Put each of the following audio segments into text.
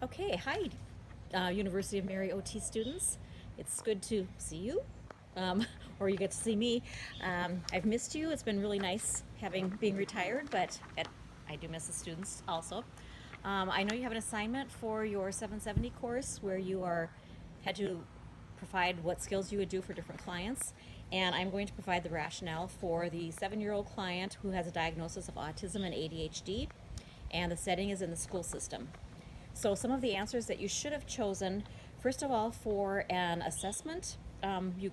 Okay, hi, University of Mary OT students. It's good to see you, um, or you get to see me. I've missed you. It's been really nice being retired, but I do miss the students also. I know you have an assignment for your 770 course where you had to provide what skills you would do for different clients, and I'm going to provide the rationale for the 7-year-old client who has a diagnosis of autism and ADHD, and the setting is in the school system. So some of the answers that you should have chosen, first of all, for an assessment, you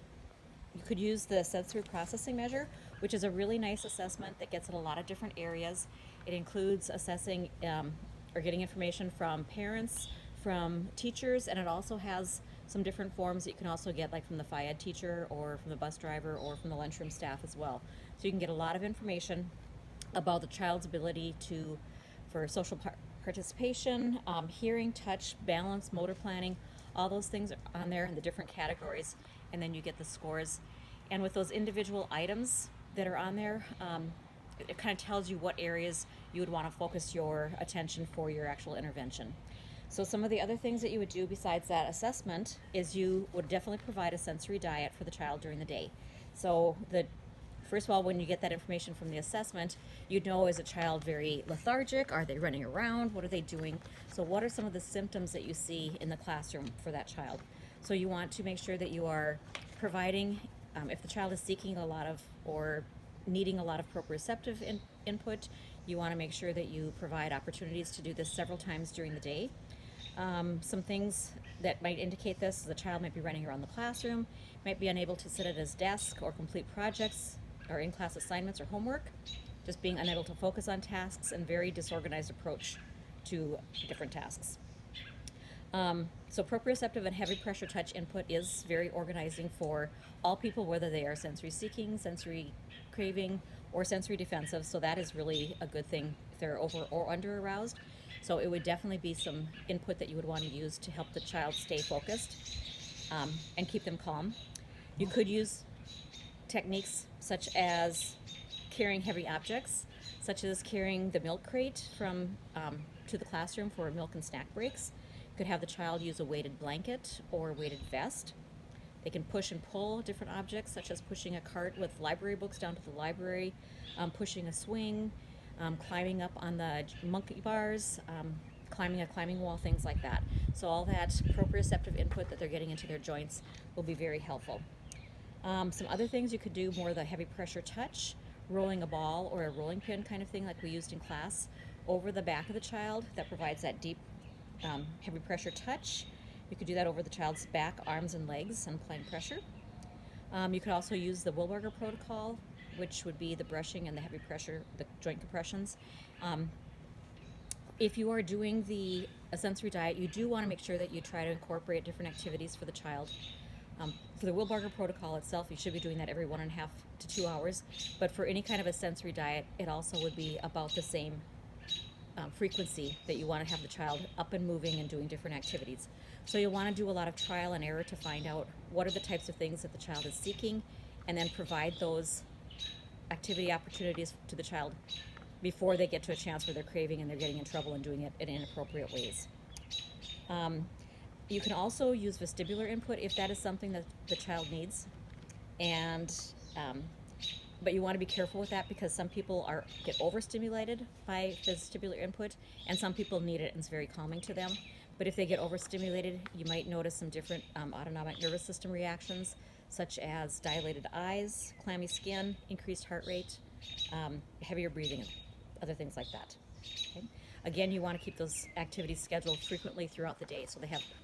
could use the sensory processing measure, which is a really nice assessment that gets at a lot of different areas. It includes assessing or getting information from parents, from teachers, and it also has some different forms that you can also get, like from the Phy Ed teacher or from the bus driver or from the lunchroom staff as well. So you can get a lot of information about the child's ability for social participation, hearing, touch, balance, motor planning, all those things are on there in the different categories, and then you get the scores. And with those individual items that are on there, it kind of tells you what areas you would want to focus your attention for your actual intervention. So some of the other things that you would do besides that assessment is you would definitely provide a sensory diet for the child during the day. So first of all, when you get that information from the assessment, you'd know, is a child very lethargic? Are they running around? What are they doing? So what are some of the symptoms that you see in the classroom for that child? So you want to make sure that you are providing, if the child is seeking a lot of or needing a lot of proprioceptive input, you want to make sure that you provide opportunities to do this several times during the day. Some things that might indicate this: the child might be running around the classroom, might be unable to sit at his desk or complete projects or in-class assignments or homework, just being unable to focus on tasks, and very disorganized approach to different tasks. So proprioceptive and heavy pressure touch input is very organizing for all people, whether they are sensory seeking, sensory craving, or sensory defensive. So that is really a good thing if they're over or under aroused. So it would definitely be some input that you would want to use to help the child stay focused, and keep them calm. You could use techniques such as carrying heavy objects, such as carrying the milk crate to the classroom for milk and snack breaks. You could have the child use a weighted blanket or a weighted vest. They can push and pull different objects, such as pushing a cart with library books down to the library, pushing a swing, climbing up on the monkey bars, climbing a climbing wall, things like that. So all that proprioceptive input that they're getting into their joints will be very helpful. Some other things you could do: more the heavy pressure touch, rolling a ball or a rolling pin kind of thing like we used in class over the back of the child. That provides that deep, heavy pressure touch. You could do that over the child's back, arms, and legs, and applying pressure. You could also use the Wilberger protocol, which would be the brushing and the heavy pressure, the joint compressions. If you are doing a sensory diet, you do want to make sure that you try to incorporate different activities for the child. For the Wilbarger protocol itself, you should be doing that every 1.5 to 2 hours. But for any kind of a sensory diet, it also would be about the same frequency that you want to have the child up and moving and doing different activities. So you'll want to do a lot of trial and error to find out what are the types of things that the child is seeking, and then provide those activity opportunities to the child before they get to a chance where they're craving and they're getting in trouble and doing it in inappropriate ways. You can also use vestibular input if that is something that the child needs, and but you want to be careful with that, because some people get overstimulated by vestibular input, and some people need it and it's very calming to them. But if they get overstimulated, you might notice some different autonomic nervous system reactions, such as dilated eyes, clammy skin, increased heart rate, heavier breathing, and other things like that. Okay? Again, you want to keep those activities scheduled frequently throughout the day so they have